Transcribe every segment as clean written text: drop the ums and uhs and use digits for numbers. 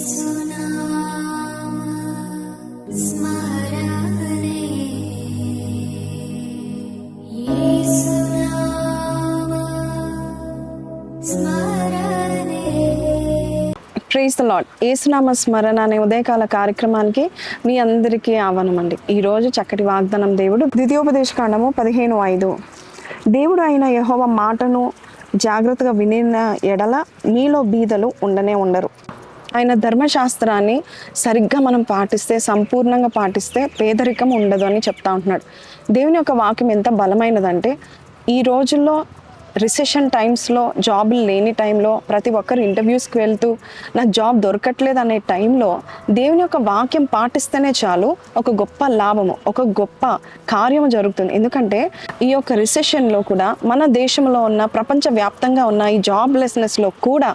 Praise the lord. యేసునామ స్మరణ అనే ఉదయకాల కార్యక్రమానికి మీ అందరికీ ఆహ్వానం అండి. ఈరోజు చక్కటి వాగ్దానం దేవుడు ద్వితీయోపదేశకాండము 15:5. దేవుడు అయిన యెహోవా మాటను జాగ్రత్తగా వినిన ఎడల మీలో బీదలు ఉండనే ఉండరు. ఆయన ధర్మశాస్త్రాన్ని సరిగ్గా మనం పాటిస్తే, సంపూర్ణంగా పాటిస్తే పేదరికం ఉండదు అని చెప్తా ఉంటున్నాడు. దేవుని యొక్క వాక్యం ఎంత బలమైనదంటే, ఈ రోజుల్లో రిసెషన్ టైమ్స్లో, జాబులు లేని టైంలో, ప్రతి ఒక్కరు ఇంటర్వ్యూస్కి వెళ్తూ నాకు జాబ్ దొరకట్లేదు అనే టైంలో దేవుని యొక్క వాక్యం పాటిస్తేనే చాలు ఒక గొప్ప లాభము, ఒక గొప్ప కార్యము జరుగుతుంది. ఎందుకంటే ఈ యొక్క రిసెషన్లో కూడా మన దేశంలో ఉన్న, ప్రపంచవ్యాప్తంగా ఉన్న ఈ జాబ్లెస్నెస్లో కూడా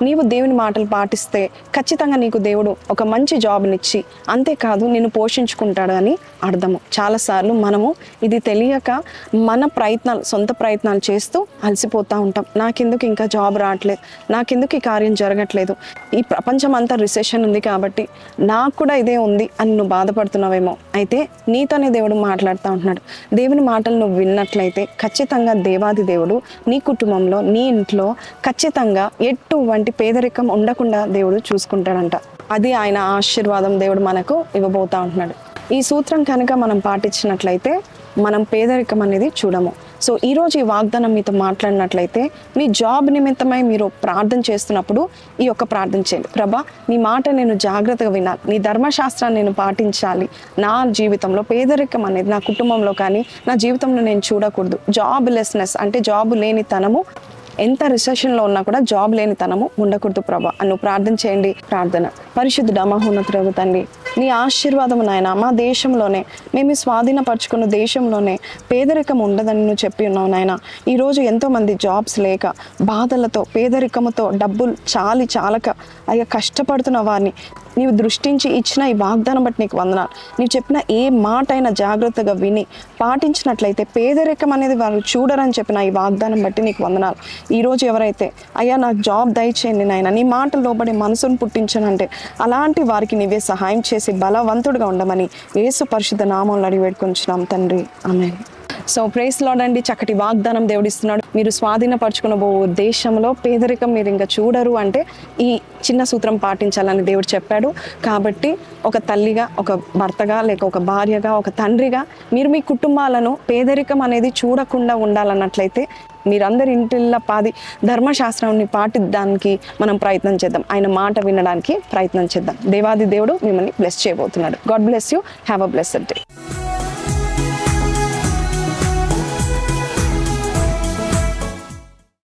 నీవు దేవుని మాటలు పాటిస్తే ఖచ్చితంగా నీకు దేవుడు ఒక మంచి జాబ్నిచ్చి, అంతేకాదు నిన్ను పోషించుకుంటాడు అని అర్థము. చాలాసార్లు మనము ఇది తెలియక మన ప్రయత్నాలు, సొంత ప్రయత్నాలు చేస్తూ అలసిపోతూ ఉంటాం. నాకెందుకు ఇంకా జాబ్ రావట్లేదు, నాకెందుకు ఈ కార్యం జరగట్లేదు, ఈ ప్రపంచం అంతా రిసెషన్ ఉంది కాబట్టి నాకు కూడా ఇదే ఉంది అని నువ్వు బాధపడుతున్నావేమో. అయితే నీతోనే దేవుడు మాట్లాడుతూ ఉంటున్నాడు. దేవుని మాటలు నువ్వు విన్నట్లయితే ఖచ్చితంగా దేవాది దేవుడు నీ కుటుంబంలో, నీ ఇంట్లో ఖచ్చితంగా ఎటువంటి పేదరికం ఉండకుండా దేవుడు చూసుకుంటాడంట. అది ఆయన ఆశీర్వాదం దేవుడు మనకు ఇవ్వబోతూ ఉంటున్నాడు. ఈ సూత్రం కనుక మనం పాటించినట్లయితే మనం పేదరికం అనేది చూడము. సో ఈరోజు ఈ వాగ్దానం మీతో మాట్లాడినట్లయితే, మీ జాబ్ నిమిత్తమై మీరు ప్రార్థన చేస్తున్నప్పుడు ఈ యొక్క ప్రార్థన చేయండి. ప్రభా, నీ మాట నేను జాగ్రత్తగా వినాలి, నీ ధర్మశాస్త్రాన్ని నేను పాటించాలి, నా జీవితంలో పేదరికం అనేది నా కుటుంబంలో కానీ నా జీవితంలో నేను చూడకూడదు. జాబ్ లెస్నెస్ అంటే జాబు లేని తనము, ఎంత రిసెషన్లో ఉన్నా కూడా జాబ్ లేని తనము ఉండకూడదు ప్రభా అని ప్రార్థన చేయండి. ప్రార్థన. పరిశుద్ధుడా, మహోన్నతుడగు తండ్రి, నీ ఆశీర్వాదము నాయన, మా దేశంలోనే, మేము స్వాధీనపరచుకున్న దేశంలోనే పేదరికం ఉండదని నువ్వు చెప్పి ఉన్నావు నాయన. ఈరోజు ఎంతోమంది జాబ్స్ లేక, బాధలతో, పేదరికముతో, డబ్బులు చాలక అయ్యా కష్టపడుతున్న వారిని నీవు దృష్టించి ఇచ్చిన ఈ వాగ్దానం బట్టి నీకు వందనాలు. నీవు చెప్పిన ఏ మాట అయినా జాగ్రత్తగా విని పాటించినట్లయితే పేదరికం అనేది వారు చూడరని చెప్పిన ఈ వాగ్దానం బట్టి నీకు వందనాలు. ఈరోజు ఎవరైతే అయ్యా నాకు జాబ్ దయచేయండి నాయన, నీ మాట లోబడి మనసును పుట్టించనంటే అలాంటి వారికి నీవే సహాయం చేసి బలవంతుడిగా ఉండమని యేసు పరిశుద్ధ నామంలో అడిగి వేడుకొంచున్నాం తండ్రి. ఆమేన్. సో ప్రైజ్ లార్డ్ అండి. చక్కటి వాగ్దానం దేవుడిస్తున్నాడు. మీరు స్వాధీనపరచుకున్న దేశంలో పేదరికం మీరు ఇంకా చూడరు అంటే ఈ చిన్న సూత్రం పాటించాలని దేవుడు చెప్పాడు. కాబట్టి ఒక తల్లిగా, ఒక భర్తగా, లేక ఒక భార్యగా, ఒక తండ్రిగా మీరు మీ కుటుంబాలను పేదరికం అనేది చూడకుండా ఉండాలన్నట్లయితే మీరందరి ఇంటిల్ల పాది ధర్మశాస్త్రాన్ని పాటించడానికి మనం ప్రయత్నం చేద్దాం. ఆయన మాట వినడానికి ప్రయత్నం చేద్దాం. దేవాది దేవుడు మిమ్మల్ని బ్లెస్ చేయబోతున్నాడు. God bless you. Have a blessed day.